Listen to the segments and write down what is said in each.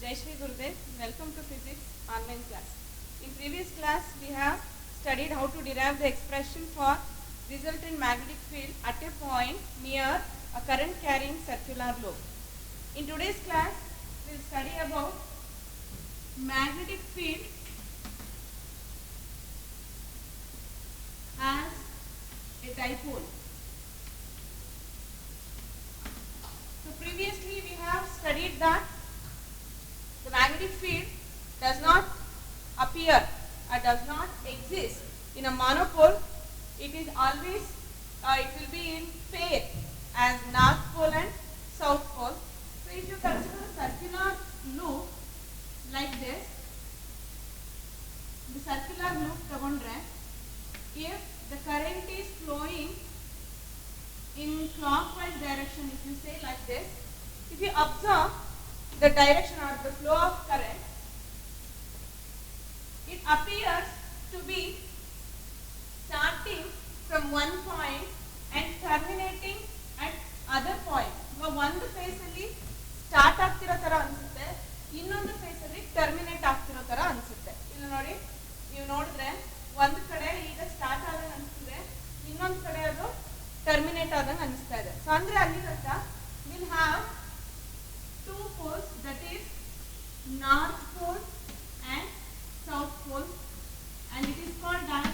Jai Shri Gurudev. Welcome to physics online class. In previous class we have studied how to derive the expression for resultant magnetic field at a point near a current carrying circular lobe. In today's class we will study about magnetic field as a dipole. So previously we have studied that the magnetic field does not appear or does not exist in a monopole. It is always, it will be in pair as north pole and south pole. So if you consider a circular loop like this, the circular loop tagondre, if the current is flowing in clockwise direction, if you say like this, if you observe the direction or the flow of current, it appears to be starting from one point and terminating at other point. ಒಂದು face ಅಲ್ಲಿ start ಆಗ್ತಿರೋ ತರ ಅನ್ಸುತ್ತೆ, ಇನ್ನೊಂದು face ಅಲ್ಲಿ terminate ಆಗ್ತಿರೋ ತರ ಅನ್ಸುತ್ತೆ. ಇಲ್ಲಿ ನೋಡಿ, ನೀವು ನೋಡಿದ್ರೆ ಒಂದು ಕಡೆ ಈಗ ಸ್ಟಾರ್ಟ್ ಆದಂಗೆ ಅನಿಸ್ತಿದೆ, ಇನ್ನೊಂದು ಕಡೆ ಅದು ಟರ್ಮಿನೇಟ್ ಆದಂಗೆ ಅನಿಸ್ತಾ ಇದೆ. ಸೊ ಅಂದ್ರೆ ಅಲ್ಲಿ ತನಕ will have two poles, that is north pole and south pole, and it is called as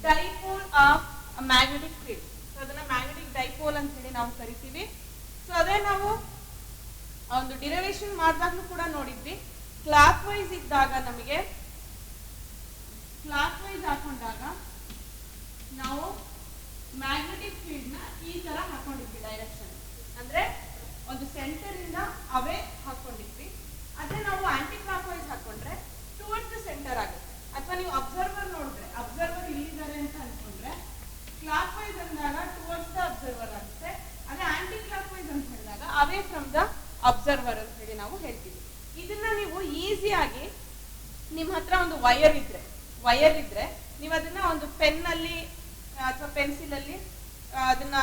dipole of a magnetic field. So adana magnetic dipole anta heli ನಾವು ಕರಿತೀವಿ. ಸೊ ಅದೇ ನಾವು ಒಂದು ಡಿರೈವೇಶನ್ ಮಾಡಿದಾಗಲೂ ಕೂಡ ನೋಡಿದ್ವಿ, ಕ್ಲಾಕ್ ವೈಸ್ ಇದ್ದಾಗ ನಮಗೆ clock wise ಹಾಕೊಂಡಾಗ ನಾವು ಮ್ಯಾಗ್ನೆಟಿಕ್ ಫೀಲ್ಡ್ ನ ಈ ತರ ಹಾಕೊಂಡಿದ್ವಿ, ಡೈರೆಕ್ಷನ್ ಅಂದ್ರೆ ಒಂದು ಸೆಂಟರ್ ಇಂದ ಅವೇ ಹಾಕೊಂಡಿದ್ವಿ. ಅದೇ ನಾವು ಆಂಟಿ ಕ್ಲಾಕ್ ವೈಸ್ ಹಾಕೊಂಡ್ರೆ ಟುವರ್ಡ್ಸ್ ದ ಸೆಂಟರ್ ಆಗುತ್ತೆ. ಅಥವಾ ನೀವು ಅಬ್ಸರ್ವರ್ ನೋಡಿದ್ರೆ, ಅಬ್ಸರ್ವರ್ ಇಲ್ಲಿದ್ದಾರೆ ಅಂತ ಅನ್ಕೊಂಡ್ರೆ ಕ್ಲಾಕ್ ವೈಸ್ ಅಂದಾಗ ಟುವರ್ಡ್ಸ್ ದ ಅಬ್ಸರ್ವರ್ ಆಗುತ್ತೆ. ಅದೇ ಆಂಟಿ ಕ್ಲಾಕ್ ವೈಸ್ ಅಂತ ಹೇಳಿದಾಗ ಅವೇ ಫ್ರಮ್ ದ ಅಬ್ಸರ್ವರ್ ಅಂತ ಹೇಳಿ ನಾವು ಹೇಳ್ತೀವಿ. ಇದನ್ನ ನೀವು ಈಸಿಯಾಗಿ ನಿಮ್ಮ ಹತ್ರ ಒಂದು ವಯರ್ ಇದ್ರೆ ನೀವು ಅದನ್ನ ಒಂದು ಪೆನ್ ಅಲ್ಲಿ ಅಥವಾ ಪೆನ್ಸಿಲ್ ಅಲ್ಲಿ ಅದನ್ನ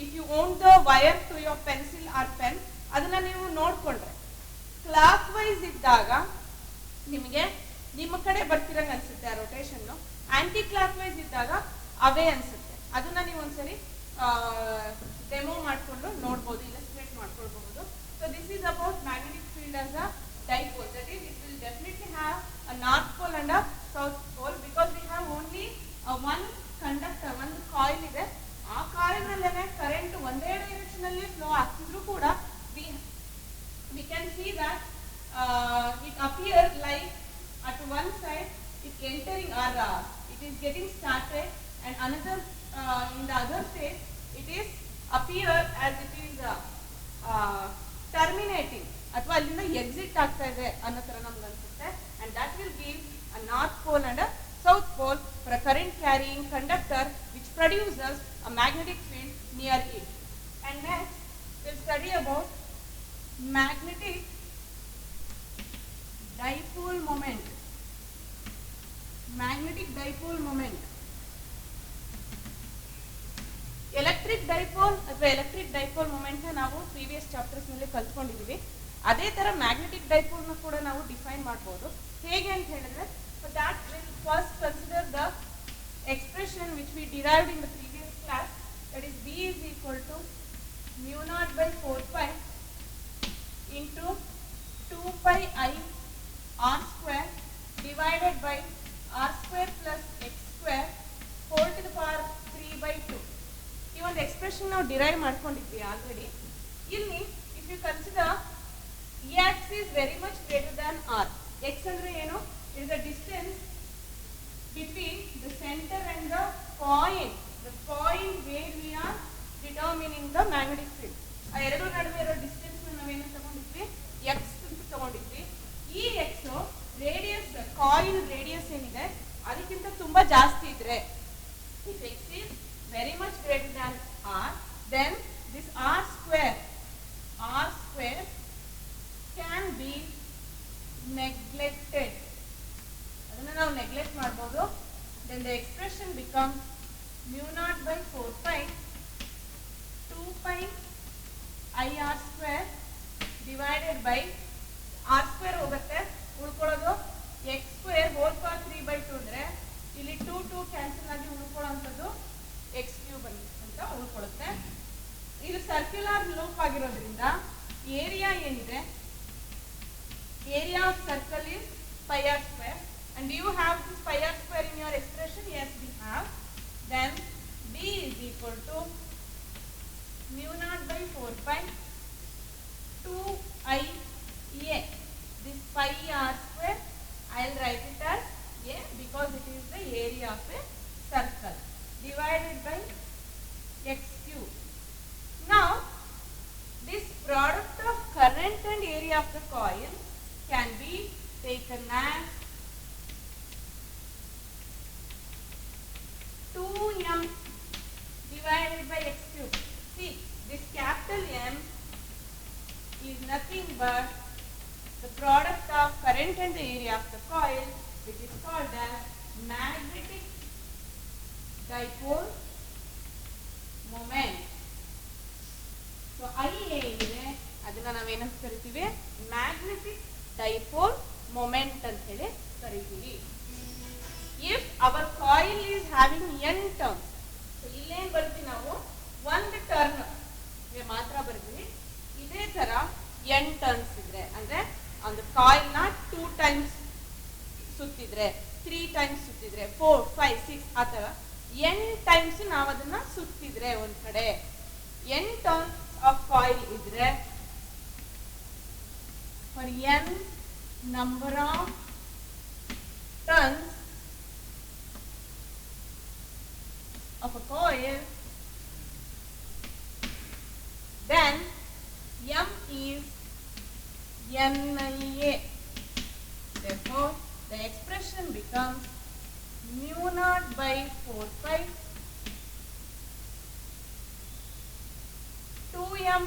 if you own the wire to your pencil or pen, ಅದನ್ನ ನೀವು ನೋಡ್ಕೊಂಡ್ರೆ ಕ್ಲಾಕ್ ವೈಸ್ ಇದ್ದಾಗ ನಿಮಗೆ ನಿಮ್ಮ ಕಡೆ ಬರ್ತಿರಂಗ ಅನ್ಸುತ್ತೆ ಆ ರೊಟೇಷನ್, ಆಂಟಿ ಕ್ಲಾಕ್ ವೈಸ್ ಇದ್ದಾಗ ಅವೇ ಅನ್ಸುತ್ತೆ. ಅದನ್ನ ನೀವು ಒಂದ್ಸರಿ ಡೆಮೋ ಮಾಡ್ಕೊಂಡು ನೋಡ್ಬೋದು, ಇಲಸ್ಟ್ರೇಟ್ ಮಾಡ್ಕೊಳ್ಬಹುದು. So this is about magnetic field as a dipole, that is it will definitely have a north pole and a south pole, because we have only one conductor, ಒಂದು coil ಇದೆ. ಆ coil ನಲ್ಲೇನೆ current ಒಂದೇ direction ಅಲ್ಲಿ flow ಆಗ್ತಿದ್ರು ಕೂಡ we can see that it appears like at one side it entering or it is getting started, and another in the other phase it is appear as it is terminating ಅಥವಾ ಅಲ್ಲಿಂದ exit ಆಗ್ತಾ ಇದೆ ಅನ್ನೋ ತರ ನಮ್ಗೆ ಅನ್ಸುತ್ತೆ. and that will give a north pole and a south pole for a current carrying conductor which produces a magnetic field near it. And next we'll study about magnetic dipole moment. Magnetic dipole moment. Electric dipole ಅಥವಾ electric dipole moment ನಾವು previous chapters ನಲ್ಲಿ ಕಲ್ತ್ಕೊಂಡಿದೀವಿ. ಅದೇ ತರ magnetic dipole ನ ಕೂಡ ನಾವು define ಮಾಡಬಹುದು. ಹೇಗೆ ಅಂತ ಹೇಳಿದ್ರೆ, that will first consider the expression which we derived in the previous class, that is B is equal to mu naught by 4 pi into 2 pi I r square divided by r square plus x square whole to the power 3 by 2. ಈ ಒಂದು expression ನಾವು derive ಮಾಡ್ಕೊಂಡಿದ್ವಿ already. ಇಲ್ಲಿ if you consider x is very much greater than r. x ಅಂದ್ರೆ ಏನು? It is the distance between the center and the point where we are determining the magnetic field. ಆ ಎರಡು ನಡುವೆ ಇರೋ distance ನಾವೇನು ತಗೊಂಡಿದ್ವಿ? x ಅಂತ ತಗೊಂಡಿದ್ವಿ. ಈ x ರೇಡಿಯಸ್, ಕಾಯಿಲ್ ರೇಡಿಯಸ್ ಏನಿದೆ ಅದಕ್ಕಿಂತ ತುಂಬಾ ಜಾಸ್ತಿ ಇದ್ರೆ, if x is very much greater than r, then this r square can be neglected. ಅದನ್ನ ನಾವು ನೆಗ್ಲೆಕ್ಟ್ ಮಾಡಬಹುದು. then the expression becomes mu naught by 4 pi 2 pi I r square divided by r square ಹೋಗುತ್ತೆ, ಉಳ್ಕೊಳ್ಳೋದು x square whole power 3/2 ಅಂದ್ರೆ ಇಲ್ಲಿ 2 cancel ಆಗಿ ಉಳ್ಕೊಳ್ಳೋಂಥದ್ದು X cube ಅಂತ ಉಳ್ಕೊಳ್ಳುತ್ತೆ. ಇದು ಸರ್ಕ್ಯುಲರ್ ಲೂಪ್ ಆಗಿರೋದ್ರಿಂದ ಏರಿಯಾ ಏನಿದೆ, area of circle is pi r square. And do you have this pi r square in your expression? Yes, we have. Then B is equal to mu naught by 4 pi 2 I a. This pi r square, I will write it as a because it is the area of a circle divided by x cube. Now, this product of current and area of the coil can be taken as 2m divided by x cube. See, this capital M is nothing but the product of current and the area of the coil, which is called as magnetic dipole moment. So IA ಇದೆ, ಅದನ್ನ ನಾವೇನಂತ ಕರಿತೀವಿ, magnetic dipole moment ಅಂತ ಹೇಳಿ ಕರಿತೀವಿ. If our coil is having n turns, so ಇಲ್ಲೇನ್ ಬರ್ತೀವಿ ನಾವು, ಒಂದು ಟರ್ನ್ ಮಾತ್ರ ಬರ್ತೀವಿ. ಇದೇ ತರ n ಟರ್ನ್ಸ್ ಇದ್ರೆ ಅಂದ್ರೆ ಒಂದು ಕಾಯಿಲ್ ನ 2 ಟೈಮ್ಸ್ ಸುತ್ತಿದ್ರೆ, 3 ಟೈಮ್ಸ್ ಸುತ್ತಿದ್ರೆ, 4, 5, 6 ಆ ತರ n ಟೈಮ್ಸ್ ನಾವು ಅದನ್ನ ಸುತ್ತಿದ್ರೆ ಒಂದ್ ಕಡೆ n ಟರ್ನ್ಸ್ ಆಫ್ ಕಾಯಿಲ್ ಇದ್ರೆ, for n number of turns of a coil, then M is NIA. Therefore, the expression becomes mu naught by 4 pi 2m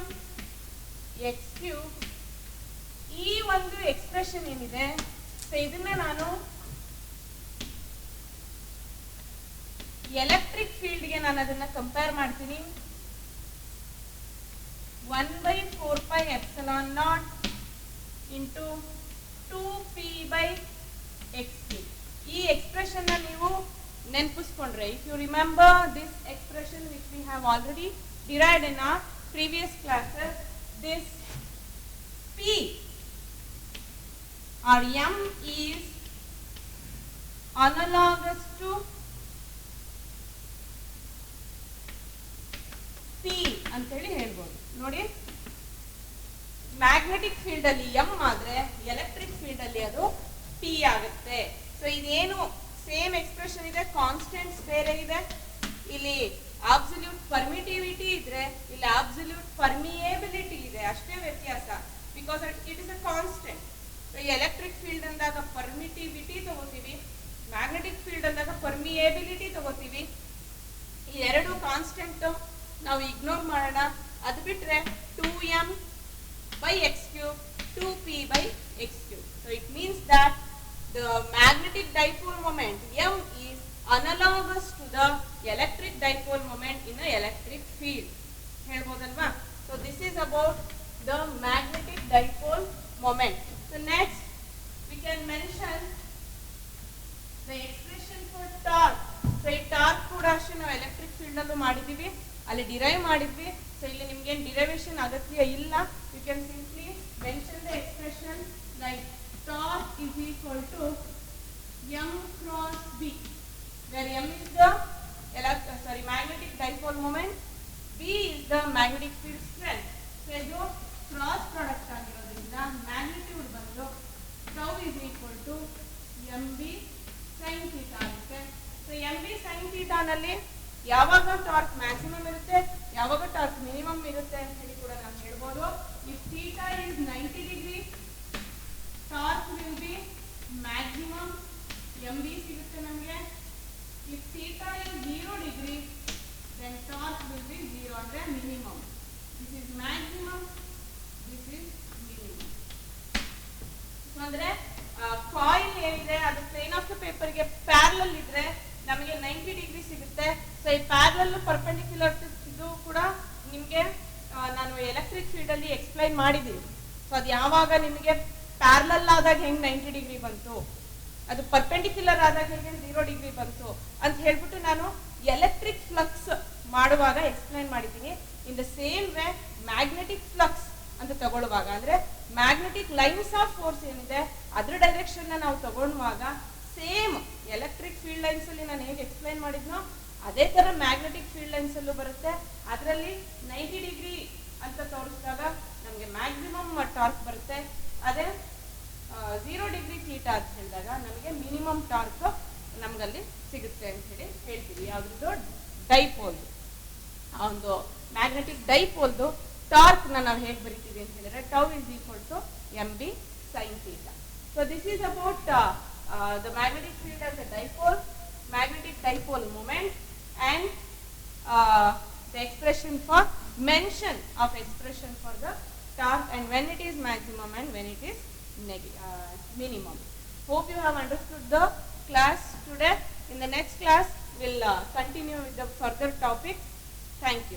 x cube. ಈ ಒಂದು expression ಏನಿದೆ, ಇದನ್ನ ನಾನು ಎಲೆಕ್ಟ್ರಿಕ್ ಫೀಲ್ಡ್ಗೆ ನಾನು ಅದನ್ನ ಕಂಪೇರ್ ಮಾಡ್ತೀನಿ. 1/4 pi epsilon naught into 2p by x cube. ಈ expression ನೀವು ನೆನಪಿಸ್ಕೊಂಡ್ರೆ, if you remember this expression which we have already derived in our previous classes, this p or m is analogous to p ಅಂತೇಳಿ ಹೇಳ್ಬೋದು. ನೋಡಿ, magnetic field ಅಲ್ಲಿ m ಆದ್ರೆ electric field ಅಲ್ಲಿ ಅದು p ಆಗುತ್ತೆ. ಸೊ ಇದೇನು ಸೇಮ್ ಎಕ್ಸ್ಪ್ರೆಷನ್ ಇದೆ, ಕಾನ್ಸ್ಟೆಂಟ್ಸ್ ಬೇರೆ ಇದೆ. ಇಲ್ಲಿ ಅಬ್ಸಲ್ಯೂಟ್ ಪರ್ಮಿಟಿವಿಟಿ ಇದ್ರೆ ಇಲ್ಲಿ ಅಬ್ಸಲ್ಯೂಟ್ ಪರ್ಮಿಯಬಿಲಿಟಿ ಇದೆ, ಅಷ್ಟೇ ವ್ಯತ್ಯಾಸ. Because it is a constant. So ಈ ಎಲೆಕ್ಟ್ರಿಕ್ ಫೀಲ್ಡ್ ಅಂದಾಗ ಪರ್ಮಿಟಿವಿಟಿ ತಗೋತೀವಿ, ಮ್ಯಾಗ್ನೆಟಿಕ್ ಫೀಲ್ಡ್ ಅಂದಾಗ ಪರ್ಮಿಯಬಿಲಿಟಿ ತಗೋತೀವಿ. ಈ ಎರಡು ಕಾನ್ಸ್ಟೆಂಟ್ ನಾವು ಇಗ್ನೋರ್ ಮಾಡೋಣ. ಅದು ಬಿಟ್ರೆ 2m by x cube 2p by x cube. So it means that the magnetic dipole moment M is analogous to the electric dipole moment in the electric field. ಹೇಳ್ಬೋದಲ್ವಾ? So this is about the magnetic dipole moment. So next we can mention the expression for torque. So ಈ torque ಕೂಡ ಅಷ್ಟೇ ನಾವು electric field ಅಲ್ಲೂ ಮಾಡಿದೀವಿ, ಅಲ್ಲಿ derive ಮಾಡಿದ್ವಿ. So ಇಲ್ಲಿ ನಿಮ್ಗೆ ಡಿರೈವೇಶನ್ ಅಗತ್ಯ ಇಲ್ಲ. You can simply mention the expression like torque is equal to m cross b, where m is the magnetic dipole moment, b is the magnetic field strength. So ಇದು cross product ಆಗಿರೋದ್ರಿಂದ magnitude ಬಂದು tau is equal to mb sin theta ಆಗುತ್ತೆ. So mb sin theta ನಲ್ಲಿ ಯಾವಾಗ torque maximum ಇರುತ್ತೆ, ಯಾವಾಗ torque minimum ಇರುತ್ತೆ ಅಂತ ಹೇಳಿ ಕೂಡ ನಾವು ಹೇಳ್ಬೋದು. If theta is 90 degree, torque will be maximum mb ಸಿಗುತ್ತೆ ನಮಗೆ. If theta is 0 degree, then torque will be 0 ಅಂದ್ರೆ minimum. This is maximum, this is minimum. ಅಂದ್ರೆ ಕಾಯಿಲ್ ಏನಿದೆ ಅದು ಪ್ಲೇನ್ ಆಫ್ ದ ಪೇಪರ್ಗೆ ಪ್ಯಾರಲಲ್ ಇದ್ರೆ ನಮಗೆ 90 ಡಿಗ್ರಿ ಸಿಗುತ್ತೆ. ಸೊ ಈ ಪ್ಯಾರಲಲ್ ಪರ್ಪೆಂಡಿಕ್ಯುಲರ್ ಇದು ಕೂಡ ನಿಮಗೆ ನಾನು ಎಲೆಕ್ಟ್ರಿಕ್ ಫೀಲ್ಡ್ ಅಲ್ಲಿ ಎಕ್ಸ್ಪ್ಲೈನ್ ಮಾಡಿದ್ದೀನಿ. ಸೊ ಅದು ಯಾವಾಗ ನಿಮಗೆ ಪ್ಯಾರಲಲ್ ಆದಾಗ ಹೆಂಗ್ 90 ಡಿಗ್ರಿ ಬಂತು, ಅದು ಪರ್ಪೆಂಡಿಕ್ಯುಲರ್ ಆದಾಗ ಹೇಗೆ 0 ಡಿಗ್ರಿ ಬಂತು ಅಂತ ಹೇಳ್ಬಿಟ್ಟು ನಾನು ಎಲೆಕ್ಟ್ರಿಕ್ ಫ್ಲಕ್ಸ್ ಮಾಡುವಾಗ ಎಕ್ಸ್ಪ್ಲೈನ್ ಮಾಡಿದ್ದೀನಿ. In the same way magnetic flux ಅಂತ ತಗೊಳ್ಳುವಾಗ ಅಂದ್ರೆ ಮ್ಯಾಗ್ನೆಟಿಕ್ ಲೈನ್ಸ್ ಆಫ್ ಫೋರ್ಸ್ ಏನಿದೆ ಅದ್ರ ಡೈರೆಕ್ಷನ್ ನಾವು ತಗೊಳ್ಳುವಾಗ ಸೇಮ್ ಎಲೆಕ್ಟ್ರಿಕ್ ಫೀಲ್ಡ್ ಲೈನ್ಸ್ ಅಲ್ಲಿ ನಾನು ಹೇಗೆ ಎಕ್ಸ್ಪ್ಲೈನ್ ಮಾಡಿದ್ನೋ ಅದೇ ತರ ಮ್ಯಾಗ್ನೆಟಿಕ್ ಫೀಲ್ಡ್ ಲೈನ್ಸ್ ಅಲ್ಲೂ ಬರುತ್ತೆ. ಅದರಲ್ಲಿ 90 ಡಿಗ್ರಿ ಅಂತ ತೋರಿಸಿದಾಗ ನಮಗೆ ಮ್ಯಾಕ್ಸಿಮಮ್ ಟಾರ್ಕ್ ಬರುತ್ತೆ. ಅದೇ 0 ಡಿಗ್ರಿ ಥೀಟಾ ಅಂತ ಹೇಳಿದಾಗ ನಮಗೆ ಮಿನಿಮಮ್ ಟಾರ್ಕ್ ನಮ್ಗಲ್ಲಿ ಸಿಗುತ್ತೆ ಅಂತ ಹೇಳಿ ಹೇಳ್ತೀವಿ. ಯಾವ್ದು ಡೈಪೋಲ್, ಆ ಒಂದು ಮ್ಯಾಗ್ನೆಟಿಕ್ ಡೈಪೋಲ್ದು ಟಾರ್ಕ್ ನಾವು ಹೇಗೆ ಬರಿತೀವಿ ಅಂತ ಹೇಳಿದ್ರೆ tau is equal to mb sin theta. So this is about the magnetic field as a dipole, magnetic dipole moment, and the expression for mention of expression for the torque and when it is maximum and when it is minimum. Hope you have understood the class today. In the next class we'll continue with the further topics. Thank you.